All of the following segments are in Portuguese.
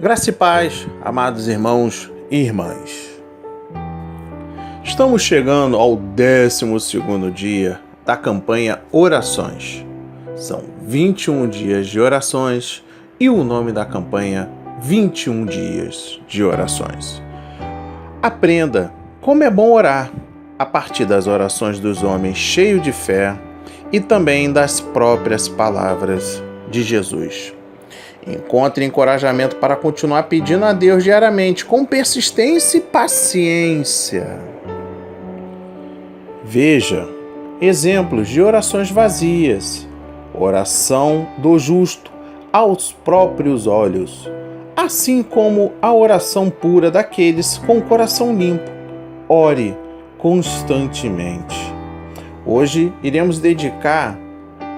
Graça e paz, amados irmãos e irmãs. Estamos chegando ao 12º dia da campanha Orações. São 21 dias de orações e o nome da campanha 21 dias de orações. Aprenda como é bom orar a partir das orações dos homens cheios de fé e também das próprias palavras de Jesus. Encontre encorajamento para continuar pedindo a Deus diariamente, com persistência e paciência. Veja exemplos de orações vazias. Oração do justo aos próprios olhos, assim como a oração pura daqueles com o coração limpo. Ore constantemente. Hoje iremos dedicar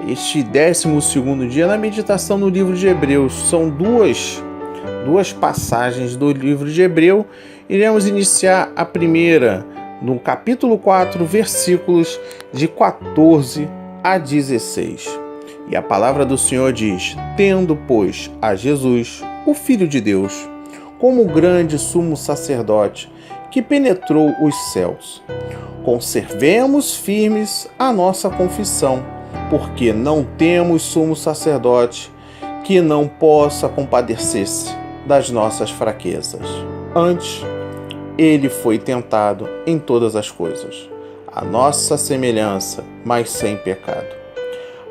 este 12º dia na meditação no livro de Hebreus. São duas passagens do livro de Hebreu. Iremos iniciar a primeira no capítulo 4, versículos de 14 a 16. E a palavra do Senhor diz: tendo, pois, a Jesus, o Filho de Deus, como grande sumo sacerdote que penetrou os céus, conservemos firmes a nossa confissão, porque não temos sumo sacerdote que não possa compadecer-se das nossas fraquezas. Antes, ele foi tentado em todas as coisas, a nossa semelhança, mas sem pecado.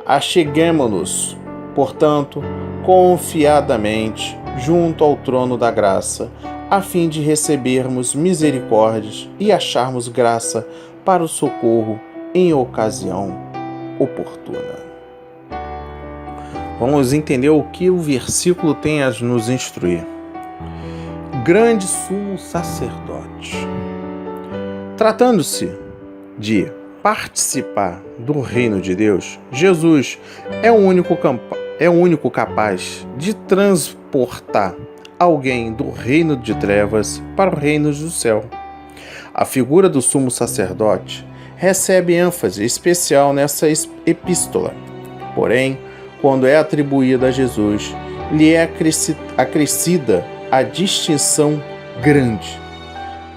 Acheguemo-nos, portanto, confiadamente junto ao trono da graça, a fim de recebermos misericórdias e acharmos graça para o socorro em ocasião oportuna. Vamos entender o que o versículo tem a nos instruir. Grande sumo sacerdote. Tratando-se de participar do reino de Deus, Jesus é o único capaz de transportar alguém do reino de trevas para o reino do céu. A figura do sumo sacerdote recebe ênfase especial nessa epístola. Porém, quando é atribuída a Jesus, lhe é acrescida a distinção grande,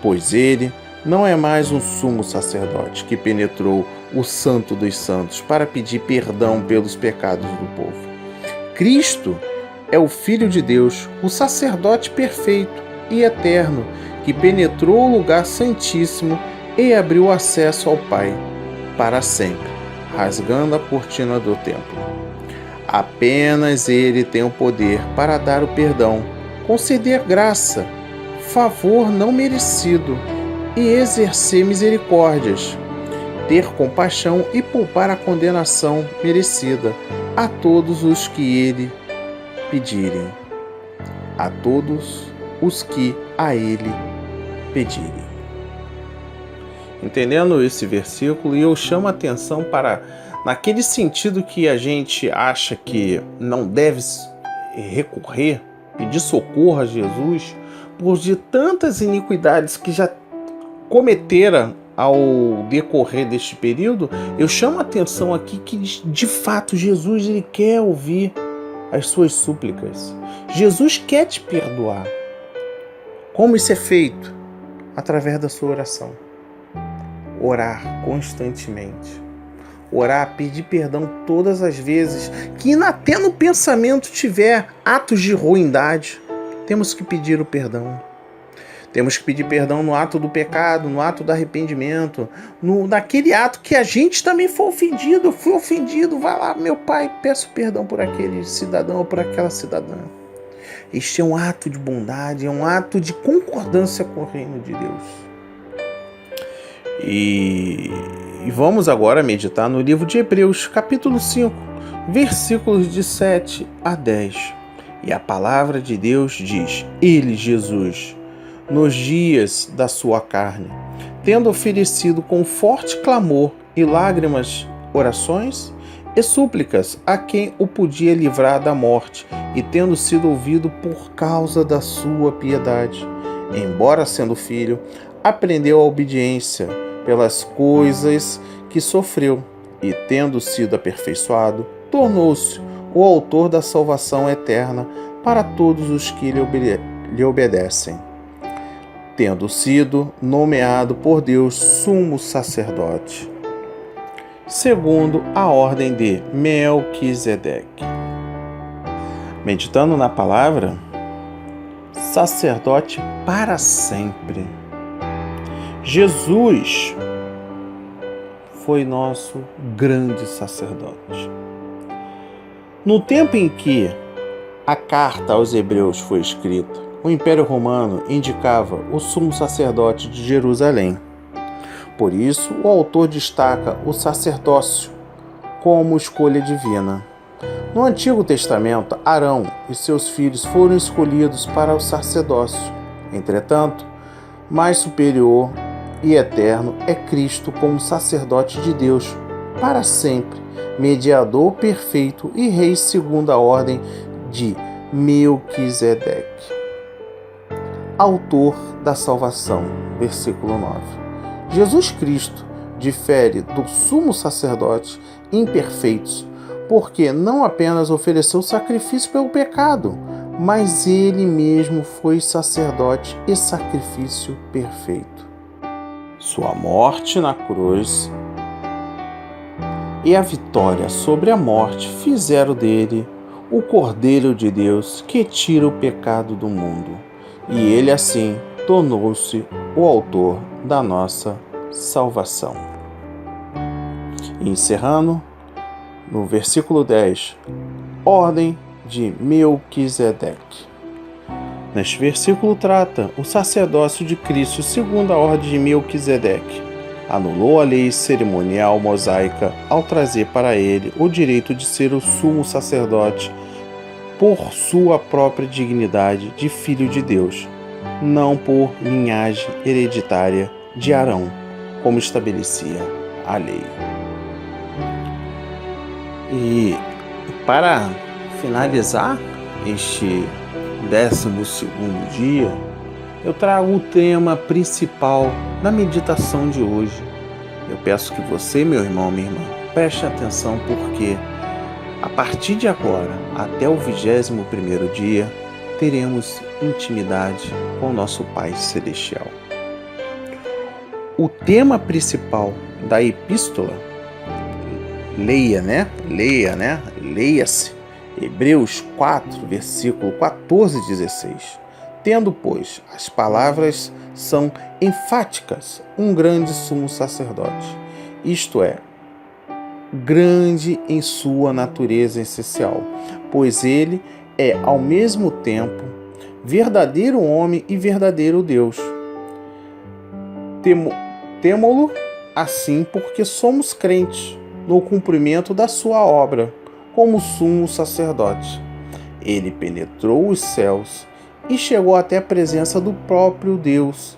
pois ele não é mais um sumo sacerdote que penetrou o Santo dos Santos para pedir perdão pelos pecados do povo. Cristo é o Filho de Deus, o sacerdote perfeito e eterno, que penetrou o lugar santíssimo e abriu acesso ao Pai para sempre, rasgando a cortina do templo. Apenas Ele tem o poder para dar o perdão, conceder graça, favor não merecido e exercer misericórdias, ter compaixão e poupar a condenação merecida a todos os que Ele pedirem, a todos os que a Ele pedirem. Entendendo esse versículo, eu chamo a atenção para, naquele sentido que a gente acha que não deve recorrer, pedir socorro a Jesus, por de tantas iniquidades que já cometeram ao decorrer deste período, eu chamo a atenção aqui que, de fato, Jesus ele quer ouvir as suas súplicas. Jesus quer te perdoar. Como isso é feito? Através da sua oração. Orar constantemente. Orar, pedir perdão todas as vezes que até no pensamento tiver atos de ruindade. Temos que pedir o perdão. Temos que pedir perdão no ato do pecado, no ato do arrependimento, naquele ato que a gente também foi ofendido. Eu fui ofendido, vai lá, meu Pai, peço perdão por aquele cidadão ou por aquela cidadã. Este é um ato de bondade, é um ato de concordância com o reino de Deus. E vamos agora meditar no livro de Hebreus, capítulo 5, versículos de 7 a 10. E a palavra de Deus diz: Ele, Jesus, nos dias da sua carne, tendo oferecido com forte clamor e lágrimas orações e súplicas a quem o podia livrar da morte, e tendo sido ouvido por causa da sua piedade, embora sendo filho, aprendeu a obediência pelas coisas que sofreu, e tendo sido aperfeiçoado, tornou-se o autor da salvação eterna para todos os que lhe obedecem, tendo sido nomeado por Deus sumo sacerdote, segundo a ordem de Melquisedeque. Meditando na palavra, sacerdote para sempre. Jesus foi nosso grande sacerdote. No tempo em que a carta aos Hebreus foi escrita, o Império Romano indicava o sumo sacerdote de Jerusalém. Por isso, o autor destaca o sacerdócio como escolha divina. No Antigo Testamento, Arão e seus filhos foram escolhidos para o sacerdócio. Entretanto, mais superior e eterno é Cristo como sacerdote de Deus para sempre, mediador perfeito e rei segundo a ordem de Melquisedeque. Autor da salvação, versículo 9. Jesus Cristo difere do sumo sacerdote imperfeitos, porque não apenas ofereceu sacrifício pelo pecado, mas ele mesmo foi sacerdote e sacrifício perfeito. Sua morte na cruz e a vitória sobre a morte fizeram dele o Cordeiro de Deus que tira o pecado do mundo, e ele assim tornou-se o autor da nossa salvação. E encerrando, no versículo 10, ordem de Melquisedeque. Neste versículo trata o sacerdócio de Cristo segundo a ordem de Melquisedeque. Anulou a lei cerimonial mosaica ao trazer para ele o direito de ser o sumo sacerdote por sua própria dignidade de filho de Deus, não por linhagem hereditária de Arão, como estabelecia a lei. E para finalizar este 12º dia, eu trago o tema principal da meditação de hoje. Eu peço que você, meu irmão, minha irmã, preste atenção, porque a partir de agora, até o 21º dia, teremos intimidade com o nosso Pai Celestial. O tema principal da epístola, leia-se, Hebreus 4, versículo 14 e 16. Tendo, pois, as palavras são enfáticas, um grande sumo sacerdote, isto é, grande em sua natureza essencial, pois ele é, ao mesmo tempo, verdadeiro homem e verdadeiro Deus. Temo-lo assim porque somos crentes no cumprimento da sua obra como sumo sacerdote. Ele penetrou os céus e chegou até a presença do próprio Deus,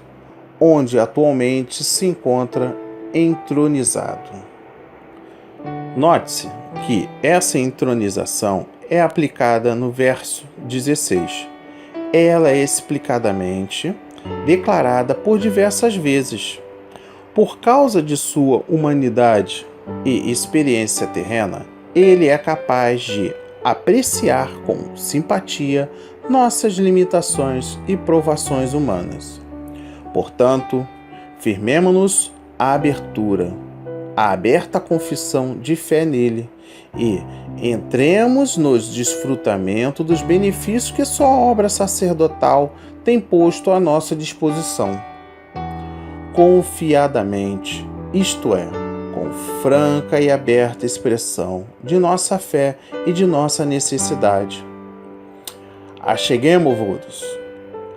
onde atualmente se encontra entronizado. Note-se que essa entronização é aplicada no verso 16. Ela é explicadamente declarada por diversas vezes. Por causa de sua humanidade e experiência terrena, ele é capaz de apreciar com simpatia nossas limitações e provações humanas. Portanto, firmemo-nos à aberta confissão de fé nele e entremos no desfrutamento dos benefícios que sua obra sacerdotal tem posto à nossa disposição. Confiadamente, isto é, com franca e aberta expressão de nossa fé e de nossa necessidade.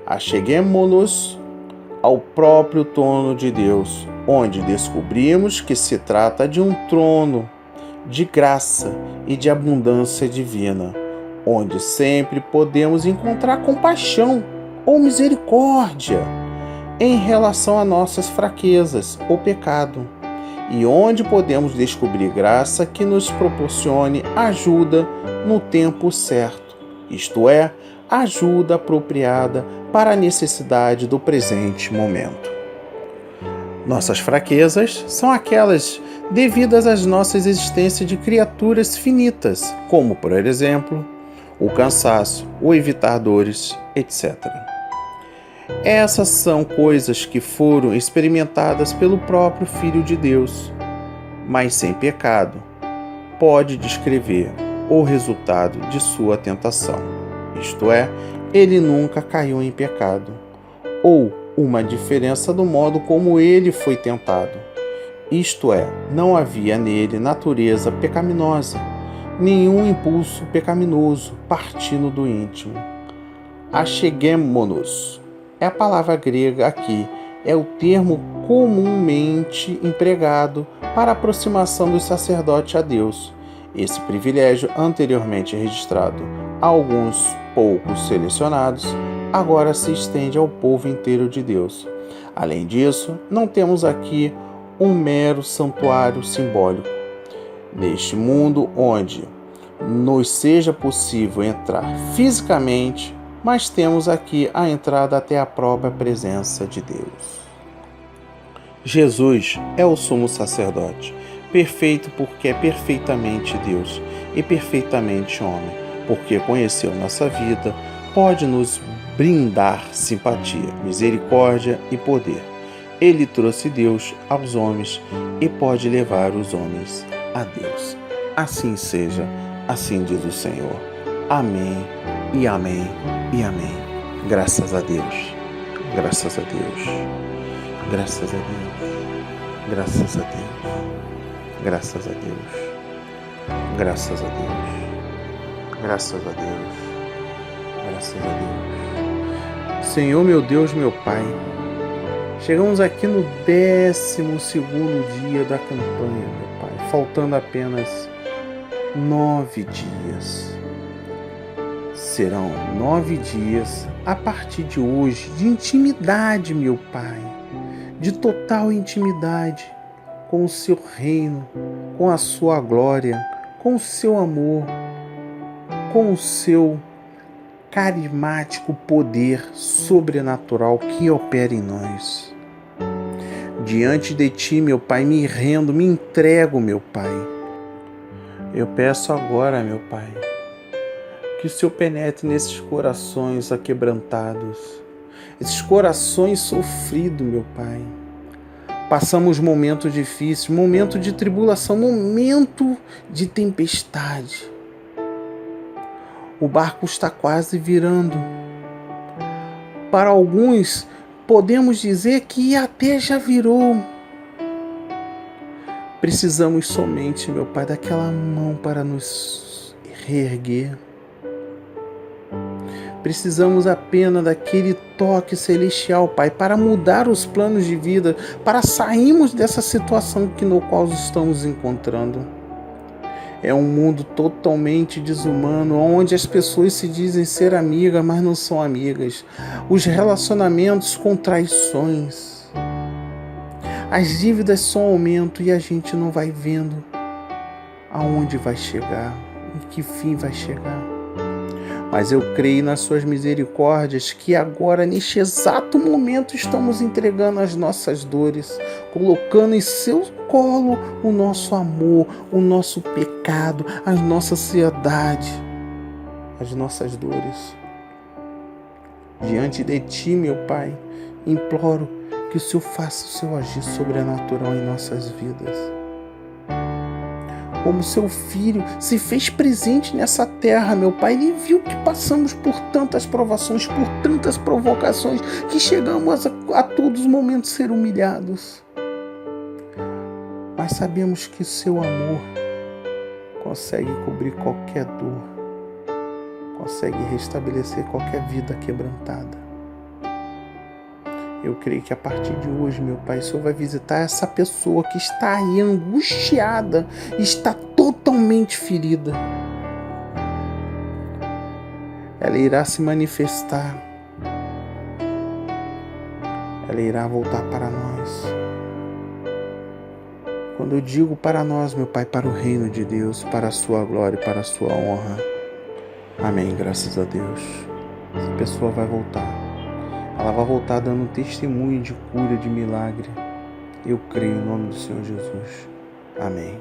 Acheguemo-nos ao próprio trono de Deus, onde descobrimos que se trata de um trono de graça e de abundância divina, onde sempre podemos encontrar compaixão ou misericórdia em relação a nossas fraquezas ou pecado, e onde podemos descobrir graça que nos proporcione ajuda no tempo certo, isto é, ajuda apropriada para a necessidade do presente momento. Nossas fraquezas são aquelas devidas às nossas existências de criaturas finitas, como, por exemplo, o cansaço, o evitar dores, etc. Essas são coisas que foram experimentadas pelo próprio Filho de Deus, mas sem pecado. Pode descrever o resultado de sua tentação, isto é, ele nunca caiu em pecado, ou uma diferença do modo como ele foi tentado, isto é, não havia nele natureza pecaminosa, nenhum impulso pecaminoso partindo do íntimo. Acheguemo-nos é a palavra grega aqui, é o termo comumente empregado para a aproximação do sacerdote a Deus. Esse privilégio, anteriormente registrado a alguns poucos selecionados, agora se estende ao povo inteiro de Deus. Além disso, não temos aqui um mero santuário simbólico. Neste mundo onde nos seja possível entrar fisicamente, mas temos aqui a entrada até a própria presença de Deus. Jesus é o sumo sacerdote, perfeito porque é perfeitamente Deus e perfeitamente homem, porque conheceu nossa vida, pode nos brindar simpatia, misericórdia e poder. Ele trouxe Deus aos homens e pode levar os homens a Deus. Assim seja, assim diz o Senhor. Amém e amém e amém. Graças a Deus. Graças a Deus. Graças a Deus. Graças a Deus. Graças a Deus. Graças a Deus. Graças a Deus. Graças a Deus. Senhor, meu Deus, meu Pai, chegamos aqui no 12º dia da campanha, meu Pai, faltando apenas 9 dias. Serão 9 dias a partir de hoje de intimidade, meu Pai, de total intimidade com o seu reino, com a sua glória, com o seu amor, com o seu carismático poder sobrenatural que opera em nós. Diante de Ti, meu Pai, me rendo, me entrego, meu Pai. Eu peço agora, meu Pai, que o Senhor penetre nesses corações aquebrantados, esses corações sofridos, meu Pai. Passamos momentos difíceis, momento de tribulação, momento de tempestade. O barco está quase virando. Para alguns, podemos dizer que até já virou. Precisamos somente, meu Pai, daquela mão para nos reerguer. Precisamos apenas daquele toque celestial, Pai, para mudar os planos de vida, para sairmos dessa situação no qual estamos encontrando. É um mundo totalmente desumano, onde as pessoas se dizem ser amigas, mas não são amigas. Os relacionamentos com traições. As dívidas só aumentam e a gente não vai vendo aonde vai chegar, em que fim vai chegar. Mas eu creio nas suas misericórdias que agora, neste exato momento, estamos entregando as nossas dores, colocando em seu colo o nosso amor, o nosso pecado, a nossa ansiedade, as nossas dores. Diante de Ti, meu Pai, imploro que o Senhor faça o seu agir sobrenatural em nossas vidas. Como seu Filho se fez presente nessa terra, meu Pai, Ele viu que passamos por tantas provações, por tantas provocações, que chegamos a todos os momentos ser humilhados. Mas sabemos que o seu amor consegue cobrir qualquer dor, consegue restabelecer qualquer vida quebrantada. Eu creio que a partir de hoje, meu Pai, o Senhor vai visitar essa pessoa que está aí angustiada, está totalmente ferida. Ela irá se manifestar. Ela irá voltar para nós. Quando eu digo para nós, meu Pai, para o reino de Deus, para a sua glória e para a sua honra. Amém, graças a Deus. Essa pessoa vai voltar. Ela vai voltar dando testemunho de cura, de milagre. Eu creio em nome do Senhor Jesus. Amém.